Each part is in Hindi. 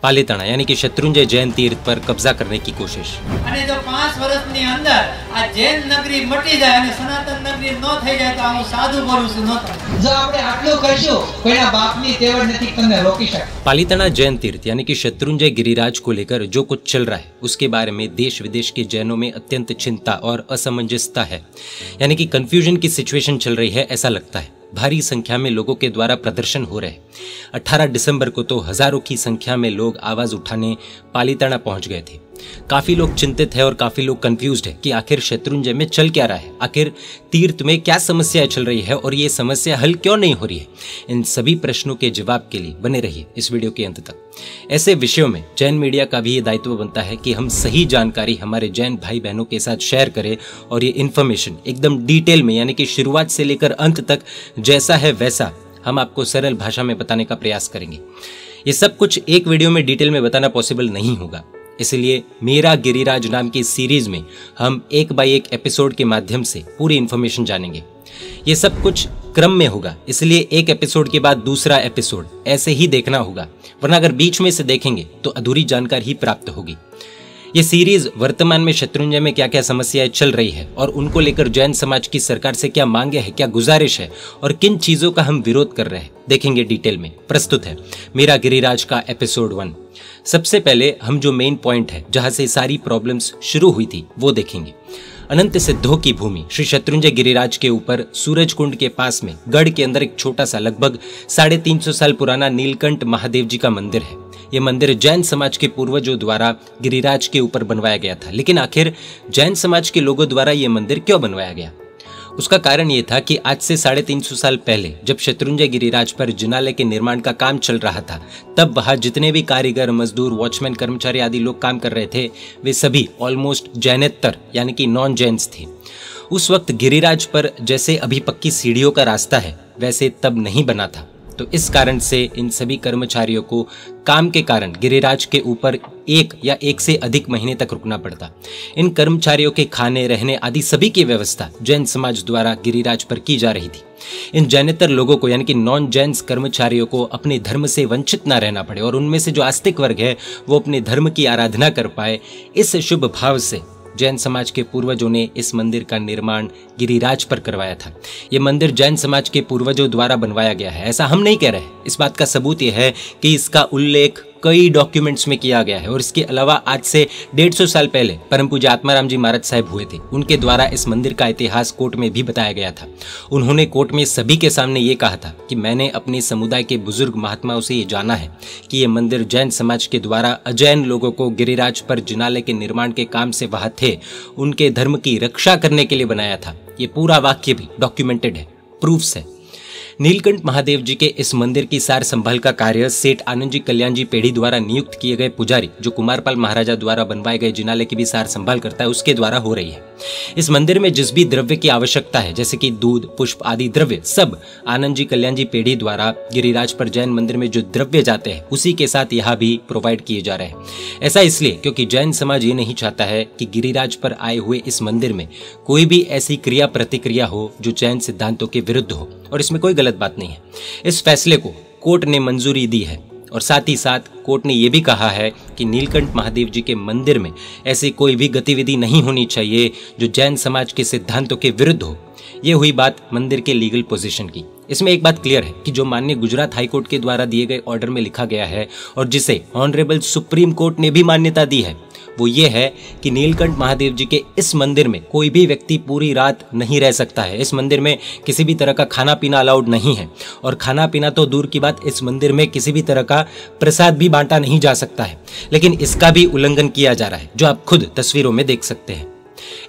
પાલીતાણા यानी कि शत्रुंजय जैन तीर्थ पर कब्जा करने की कोशिश। અને જો 5 વર્ષની અંદર આ જૈન નગરી મટી જાય અને સનાતન નગરી ન થઈ જાય તો હું સાધુ બોલું છું ન થાય। જો આપણે આટલું કરશું કોઈના બાપની તેવડ નથી તમને રોકી શકે। पालीताणा जैन तीर्थ यानी कि शत्रुंजय गिरिराज को लेकर जो कुछ चल रहा है उसके बारे में देश विदेश के जैनों में अत्यंत चिंता और असमंजसता है, यानी कि कंफ्यूजन की सिचुएशन चल रही है ऐसा लगता है। भारी संख्या में लोगों के द्वारा प्रदर्शन हो रहे हैं। 18 दिसंबर को तो हजारों की संख्या में लोग आवाज उठाने पालीताणा पहुंच गए थे। काफी लोग चिंतित है और काफी लोग कंफ्यूज्ड है कि आखिर शत्रुंजय में चल क्या रहा है, आखिर तीर्थ में क्या समस्या चल रही है और ये समस्या हल क्यों नहीं हो रही है। इन सभी प्रश्नों के जवाब के लिए बने रहिए इस वीडियो के अंत तक। ऐसे विषयों में जैन मीडिया का भी ये दायित्व बनता है कि हम सही जानकारी हमारे जैन भाई बहनों के साथ शेयर करें और ये इन्फॉर्मेशन एकदम डिटेल में यानी कि शुरुआत से लेकर अंत तक जैसा है वैसा हम आपको सरल भाषा में बताने का प्रयास करेंगे। ये सब कुछ एक वीडियो में डिटेल में बताना पॉसिबल नहीं होगा, इसलिए मेरा गिरिराज नाम की सीरीज में हम एक बाय एक एपिसोड के माध्यम से पूरी इन्फॉर्मेशन जानेंगे। ये सब कुछ क्रम में होगा, इसलिए एक एपिसोड के बाद दूसरा एपिसोड ऐसे ही देखना होगा, वरना अगर बीच में से देखेंगे तो अधूरी जानकारी ही प्राप्त होगी। ये सीरीज वर्तमान में शत्रुंजय में क्या क्या समस्याएं चल रही है और उनको लेकर जैन समाज की सरकार से क्या मांगे है, क्या गुजारिश है और किन चीजों का हम विरोध कर रहे हैं देखेंगे डिटेल में। प्रस्तुत है मेरा गिरिराज का एपिसोड 1। सबसे पहले हम जो मेन पॉइंट है जहां से सारी प्रॉब्लम्स शुरू हुई थी वो देखेंगे। अनंत सिद्धों की भूमि श्री शत्रुंजय गिरिराज के ऊपर सूरज कुंड के पास में गढ़ के अंदर एक छोटा सा लगभग 350 साल पुराना नीलकंठ महादेव जी का मंदिर है। ये मंदिर जैन समाज के पूर्वजों द्वारा गिरिराज के ऊपर बनवाया गया था, लेकिन आखिर जैन समाज के लोगों द्वारा ये मंदिर क्यों बनवाया गया? उसका कारण ये था कि आज से 350 साल पहले जब शत्रुंजय गिरिराज पर जिनालय के निर्माण का काम चल रहा था, तब वहां जितने भी कारीगर, मजदूर, वॉचमैन, कर्मचारी आदि लोग काम कर रहे थे वे सभी ऑलमोस्ट जैनेतर यानी कि नॉन जैन्स थे। उस वक्त गिरिराज पर जैसे अभी पक्की सीढ़ियों का रास्ता है वैसे तब नहीं बना था, तो इस कारण से इन सभी कर्मचारियों को काम के कारण गिरिराज के ऊपर 1 या 1 से अधिक महीने तक रुकना पड़ता। इन कर्मचारियों के खाने, रहने आदि सभी की व्यवस्था जैन समाज द्वारा गिरिराज पर की जा रही थी। इन जैनेतर लोगों को यानी कि नॉन जैन्स कर्मचारियों को अपने धर्म से वंचित ना रहना पड़े और उनमें से जो आस्तिक वर्ग है वो अपने धर्म की आराधना कर पाए, इस शुभ भाव से जैन समाज के पूर्वजों ने इस मंदिर का निर्माण गिरिराज पर करवाया था। ये मंदिर जैन समाज के पूर्वजों द्वारा बनवाया गया है, ऐसा हम नहीं कह रहे। इस बात का सबूत यह है कि इसका उल्लेख कई डॉक्यूमेंट्स में किया गया है और इसके अलावा आज से 150 साल पहले परम पूज्य आत्माराम जी महाराज साहब हुए थे, उनके द्वारा इस मंदिर का इतिहास कोर्ट में भी बताया गया था। उन्होंने कोर्ट में सभी के सामने ये कहा था कि मैंने अपने समुदाय के बुजुर्ग महात्माओं से ये जाना है कि ये मंदिर जैन समाज के द्वारा अजैन लोगों को गिरिराज पर जिनालय के निर्माण के काम से वहां थे उनके धर्म की रक्षा करने के लिए बनाया था। ये पूरा वाक्य भी डॉक्यूमेंटेड है, प्रूफ्स है। नीलकंठ महादेव जी के इस मंदिर की सार संभाल का कार्य सेठ आनंद जी कल्याण जी पेढ़ी द्वारा नियुक्त किए गए पुजारी जो कुमारपाल महाराजा द्वारा बनवाए गए जिनालय की भी सार संभाल करता है उसके द्वारा हो रही है। इस मंदिर में जिस भी द्रव्य की आवश्यकता है जैसे कि दूध, पुष्प आदि द्रव्य सब आनंद जी कल्याण जी पेढ़ी द्वारा गिरिराज पर जैन मंदिर में जो द्रव्य जाते हैं उसी के साथ यहाँ भी प्रोवाइड किए जा रहे हैं। ऐसा इसलिए क्योंकि जैन समाज ये नहीं चाहता है कि गिरिराज पर आए हुए इस मंदिर में कोई भी ऐसी क्रिया प्रतिक्रिया हो जो जैन सिद्धांतों के विरुद्ध हो, और इसमें कोई गलत बात नहीं है। इस फैसले को कोर्ट ने मंजूरी दी है और साथ ही साथ कोर्ट ने यह भी कहा है कि नीलकंठ महादेव जी के मंदिर में ऐसी कोई भी गतिविधि नहीं होनी चाहिए जो जैन समाज के सिद्धांतों के विरुद्ध हो। ये हुई बात मंदिर के लीगल पोजीशन की। इसमें एक बात क्लियर है कि जो माननीय गुजरात हाई कोर्ट के द्वारा दिए गए ऑर्डर में लिखा गया है और जिसे ऑनरेबल सुप्रीम कोर्ट ने भी मान्यता दी है वो ये है कि नीलकंठ महादेव जी के इस मंदिर में कोई भी व्यक्ति पूरी रात नहीं रह सकता है। इस मंदिर में किसी भी तरह का खाना पीना अलाउड नहीं है और खाना पीना तो दूर की बात, इस मंदिर में किसी भी तरह का प्रसाद भी बांटा नहीं जा सकता है, लेकिन इसका भी उल्लंघन किया जा रहा है जो आप खुद तस्वीरों में देख सकते हैं।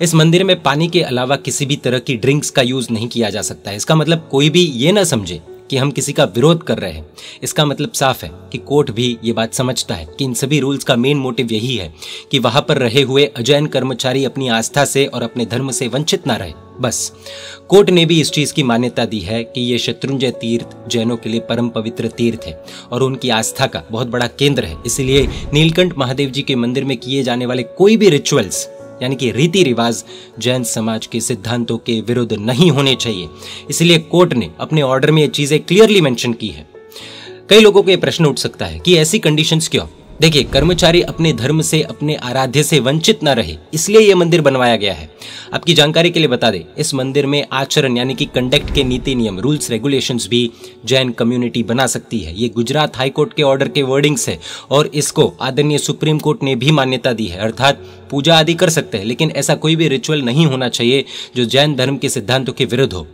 इस मंदिर में पानी के अलावा किसी भी तरह की ड्रिंक्स का यूज नहीं किया जा सकता है। इसका मतलब कोई भी ये ना समझे कि हम किसी का विरोध कर रहे हैं। इसका मतलब साफ है कि कोर्ट भी ये बात समझता है कि इन सभी रूल्स का मेन मोटिव यही है कि वहां पर रहे हुए अजैन कर्मचारी अपनी आस्था से और अपने धर्म से वंचित ना रहे। बस कोर्ट ने भी इस चीज की मान्यता दी है कि ये शत्रुंजय तीर्थ जैनों के लिए परम पवित्र तीर्थ है और उनकी आस्था का बहुत बड़ा केंद्र है। इसलिए नीलकंठ महादेव जी के मंदिर में किए जाने वाले कोई भी रिचुअल्स यानी कि रीति रिवाज जैन समाज के सिद्धांतों के विरुद्ध नहीं होने चाहिए। इसलिए कोर्ट ने अपने ऑर्डर में ये चीजें क्लियरली मेंशन की है। कई लोगों को ये प्रश्न उठ सकता है कि ऐसी कंडीशंस क्यों? देखिए, कर्मचारी अपने धर्म से, अपने आराध्य से वंचित न रहे, इसलिए ये मंदिर बनवाया गया है। आपकी जानकारी के लिए बता दें, इस मंदिर में आचरण यानी कि कंडक्ट के नीति नियम, रूल्स रेगुलेशंस भी जैन कम्युनिटी बना सकती है। ये गुजरात हाईकोर्ट के ऑर्डर के वर्डिंग्स है और इसको आदरणीय सुप्रीम कोर्ट ने भी मान्यता दी है। अर्थात पूजा आदि कर सकते हैं, लेकिन ऐसा कोई भी रिचुअल नहीं होना चाहिए जो जैन धर्म के सिद्धांतों के विरुद्ध हो।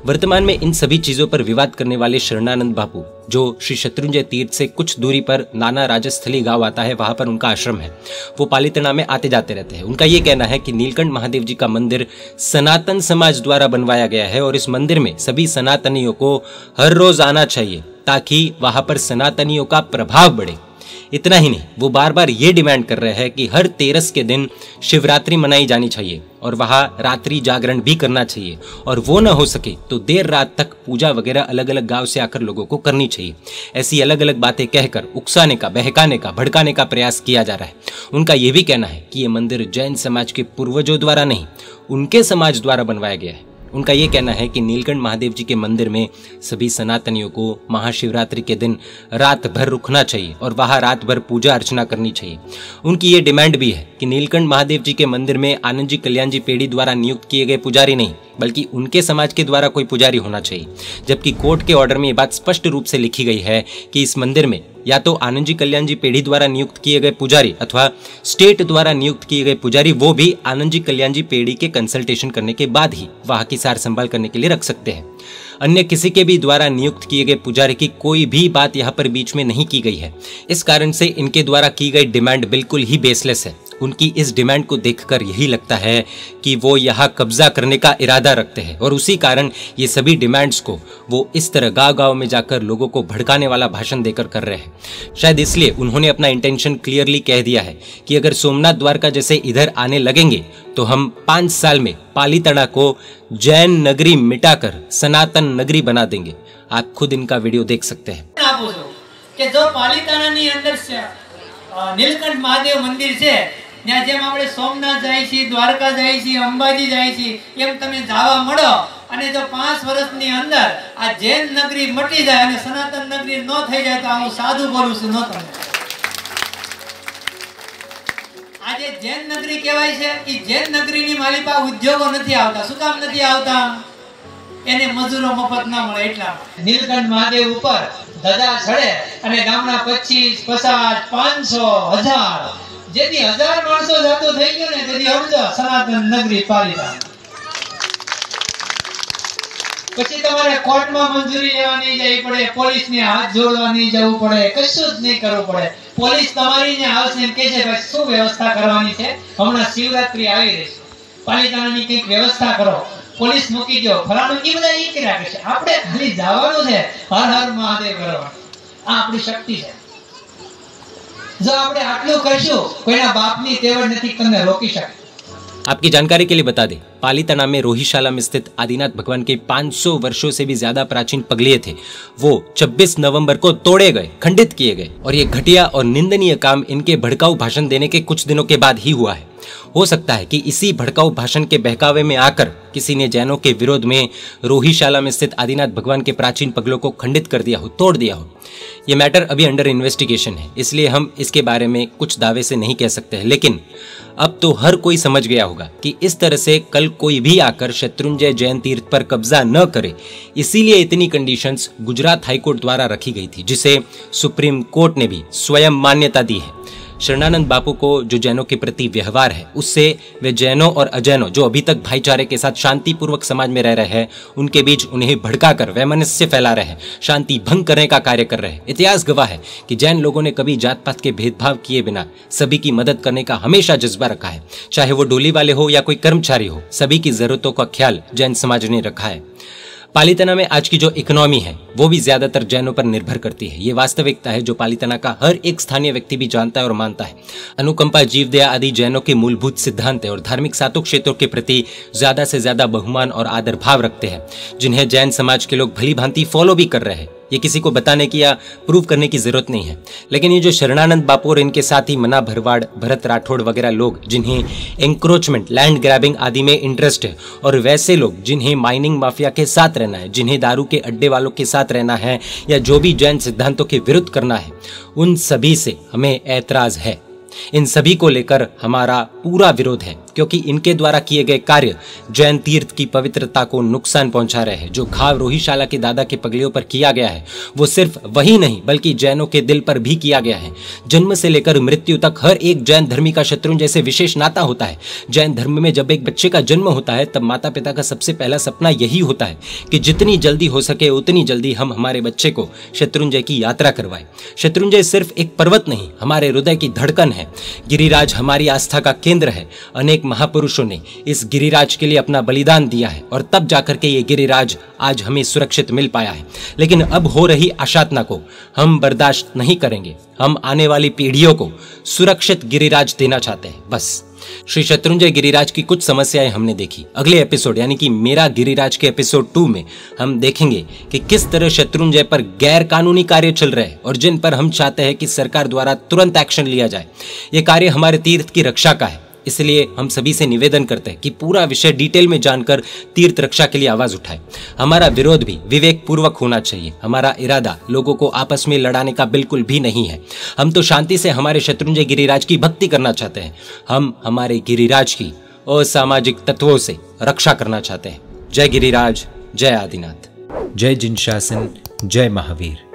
वर्तमान में इन सभी चीजों पर विवाद करने वाले शरणानंद बापू, जो श्री शत्रुंजय तीर्थ से कुछ दूरी पर नाना राजस्थली गांव आता है, वहां पर उनका आश्रम है। वो पालीताना में आते जाते रहते हैं। उनका ये कहना है कि नीलकंठ महादेव जी का मंदिर सनातन समाज द्वारा बनवाया गया है और इस मंदिर में सभी सनातनियों को हर रोज आना चाहिए ताकि वहां पर सनातनियों का प्रभाव बढ़े। इतना ही नहीं, वो बार बार ये डिमांड कर रहे हैं कि हर तेरस के दिन शिवरात्रि मनाई जानी चाहिए और वहां रात्रि जागरण भी करना चाहिए, और वो ना हो सके तो देर रात तक पूजा वगैरह अलग अलग गांव से आकर लोगों को करनी चाहिए। ऐसी अलग अलग बातें कहकर उकसाने का, बहकाने का, भड़काने का प्रयास किया जा रहा है। उनका यह भी कहना है कि ये मंदिर जैन समाज के पूर्वजों द्वारा नहीं, उनके समाज द्वारा बनवाया गया है। उनका ये कहना है कि नीलकंठ महादेव जी के मंदिर में सभी सनातनियों को महाशिवरात्रि के दिन रात भर रुकना चाहिए और वहां रात भर पूजा अर्चना करनी चाहिए। उनकी ये डिमांड भी है कि नीलकंठ महादेव जी के मंदिर में आनंद जी कल्याण जी पेड़ी द्वारा नियुक्त किए गए पुजारी नहीं, बल्कि उनके समाज के द्वारा कोई पुजारी होना चाहिए। जबकि कोर्ट के ऑर्डर में ये बात स्पष्ट रूप से लिखी गई है कि इस मंदिर में या तो आनंद जी कल्याण जी पेढ़ी द्वारा नियुक्त किए गए पुजारी अथवा स्टेट द्वारा नियुक्त किए गए पुजारी, वो भी आनंद जी कल्याण जी पेढ़ी के कंसल्टेशन करने के बाद ही वहां की सार संभाल करने के लिए रख सकते हैं। अन्य किसी के भी द्वारा नियुक्त किए गए पुजारी की कोई भी बात यहाँ पर बीच में नहीं की गई है। इस कारण से इनके द्वारा की गई डिमांड बिल्कुल ही बेसलेस है। उनकी इस डिमांड को देखकर यही लगता है कि वो यहाँ कब्जा करने का इरादा रखते हैं और उसी कारण ये सभी डिमांड्स को वो इस तरह गांव-गांव में जाकर लोगों को भड़काने वाला भाषण देकर कर रहे हैं। शायद इसलिए उन्होंने अपना इंटेंशन क्लियरली कह दिया है कि अगर सोमनाथ द्वारका जैसे इधर आने लगेंगे तो हम 5 साल में पालीताना को जैन नगरी मिटाकर सनातन नगरी बना देंगे। आप खुद इनका वीडियो देख सकते हैं। कि जो पालीतानाની અંદર નીલકંઠ મહાદેવ મંદિર છે, ત્યાં જેમ આપણે સોમનાથ જાય છે, દ્વારકા જાય છે, અંબાજી જાય છે, એમ તમે જવા મળો અને જો 5 વર્ષની અંદર આ જૈન નગરી મટી જાય અને સનાતન નગરી ન થઈ જાય તો હું સાધુ બોલું છું ન તમે। આજે જૈન નગરી કહેવાય છે, એ જૈન નગરીની મારી પાસે ઉદ્યોગો નથી આવતા। શું કામ નથી આવતા? એને મજૂરો મફત ના મળે એટલા। નીલકંઠ મહાદેવ ઉપર ધજા ચડે અને ગામના 25, 50, 500, 1000 જેથી 1000 માણસો જાતો થઈ ગયો ને તેથી સમજો સનાતન નગરી પાલીતાના। પછી તમારે કોર્ટમાં મંજૂરી લેવા નહીં જવી પડે, પોલીસને હાથ જોડવા નહીં જવું પડે, કશું જ નહીં કરવું પડે। પોલીસ તમારી ને આવશે ને કહે છે ભાઈ શું વ્યવસ્થા કરવાની છે, હમણાં શિવરાત્રી આવી રહી છે, પાલીતાનાની કંઈક વ્યવસ્થા કરો, પોલીસ મૂકી દો, ફલાણું ઈ બધા ઈ કર્યા કરશે। આપણે ખાલી જવાનું છે, હર હર મહાદેવ કરવાનું। આ આપણી શક્તિ છે। જો આપણે આટલું કરશું, કોઈના બાપની તેવડ નથી તમને રોકી શકે। आपकी जानकारी के लिए बता दें, पालीताना में रोहिशाला में स्थित आदिनाथ भगवान के 500 वर्षों से भी ज्यादा प्राचीन पगलिये थे, वो 26 नवंबर को तोड़े गए, खंडित किए गए। और ये घटिया और निंदनीय काम इनके भड़काऊ भाषण देने के कुछ दिनों के बाद ही हुआ है। हो सकता है कि इसी भड़काऊ भाषण के बहकावे में आकर किसी ने जैनों के विरोध में रोहिशाला में स्थित आदिनाथ भगवान के प्राचीन पगलों को खंडित कर दिया हो, तोड़ दिया हो। ये मैटर अभी अंडर इन्वेस्टिगेशन है, इसलिए हम इसके बारे में कुछ दावे से नहीं कह सकते हैं। लेकिन अब तो हर कोई समझ गया होगा कि इस तरह से कल कोई भी आकर शत्रुंजय जैन तीर्थ पर कब्जा न करे, इसीलिए इतनी कंडीशंस गुजरात हाईकोर्ट द्वारा रखी गई थी, जिसे सुप्रीम कोर्ट ने भी स्वयं मान्यता दी है। शरणानंद बापू को जो जैनों के प्रति व्यवहार है, उससे वे जैनों और अजैनों जो अभी तक भाईचारे के साथ शांतिपूर्वक समाज में रह रहे हैं, उनके बीच उन्हें भड़काकर वैमनस्य फैला रहे हैं, शांति भंग करने का कार्य कर रहे हैं। इतिहास गवाह है कि जैन लोगों ने कभी जात पात के भेदभाव किए बिना सभी की मदद करने का हमेशा जज्बा रखा है। चाहे वो डोली वाले हो या कोई कर्मचारी हो, सभी की जरूरतों का ख्याल जैन समाज ने रखा है। पालीताना में आज की जो इकोनॉमी है वो भी ज्यादातर जैनों पर निर्भर करती है। ये वास्तविकता है जो पालीताना का हर एक स्थानीय व्यक्ति भी जानता है और मानता है। अनुकंपा, जीवदया आदि जैनों के मूलभूत सिद्धांत है और धार्मिक सातों क्षेत्रों के प्रति ज्यादा से ज्यादा बहुमान और आदर भाव रखते हैं, जिन्हें जैन समाज के लोग भली भांति फॉलो भी कर रहे हैं। ये किसी को बताने की या प्रूव करने की जरूरत नहीं है। लेकिन ये जो शरणानंद बापू और इनके साथी मना भरवाड़, भरत राठौड़ वगैरह लोग जिन्हें एंक्रोचमेंट, लैंड ग्रैबिंग आदि में इंटरेस्ट है, और वैसे लोग जिन्हें माइनिंग माफिया के साथ रहना है, जिन्हें दारू के अड्डे वालों के साथ रहना है, या जो भी जैन सिद्धांतों के विरुद्ध करना है, उन सभी से हमें ऐतराज है। इन सभी को लेकर हमारा पूरा विरोध है, क्योंकि इनके द्वारा किए गए कार्य जैन तीर्थ की पवित्रता को नुकसान पहुंचा रहे हैं। जो घाव रोहिशाला के दादा के पगलियों पर किया गया है वो सिर्फ वही नहीं बल्कि जैनों के दिल पर भी किया गया है। जन्म से लेकर मृत्यु तक हर एक जैन धर्मी का शत्रुंजय से विशेष नाता होता है। जैन धर्म में जब एक बच्चे का जन्म होता है तब माता पिता का सबसे पहला सपना यही होता है कि जितनी जल्दी हो सके उतनी जल्दी हम हमारे बच्चे को शत्रुंजय की यात्रा करवाएं। शत्रुंजय सिर्फ एक पर्वत नहीं, हमारे हृदय की धड़कन है। गिरिराज हमारी आस्था का केंद्र है। अनेक महापुरुषों ने इस गिरिराज के लिए अपना बलिदान दिया है और तब जाकर के ये गिरिराज आज हमें सुरक्षित मिल पाया है। लेकिन अब हो रही अशातना को हम बर्दाश्त नहीं करेंगे। हम आने वाली पीढ़ियों को सुरक्षित गिरिराज देना चाहते हैं। बस श्री शत्रुंजय गिरिराज की कुछ समस्याएं हमने देखी। अगले एपिसोड यानी कि मेरा गिरिराज के एपिसोड 2 में हम देखेंगे कि किस तरह शत्रुंजय पर गैर कानूनी कार्य चल रहे हैं और जिन पर हम चाहते हैं कि सरकार द्वारा तुरंत एक्शन लिया जाए। ये कार्य हमारे तीर्थ की रक्षा का है, इसलिए हम सभी से निवेदन करते हैं कि पूरा विषय डिटेल में जानकर तीर्थ रक्षा के लिए आवाज उठाएं। हमारा विरोध भी विवेक पूर्वक होना चाहिए। हमारा इरादा लोगों को आपस में लड़ाने का बिल्कुल भी नहीं है। हम तो शांति से हमारे शत्रुंजय गिरिराज की भक्ति करना चाहते हैं। हम हमारे गिरिराज की असामाजिक तत्वों से रक्षा करना चाहते हैं। जय गिरिराज, जय आदिनाथ, जय जिनशासन, जय महावीर।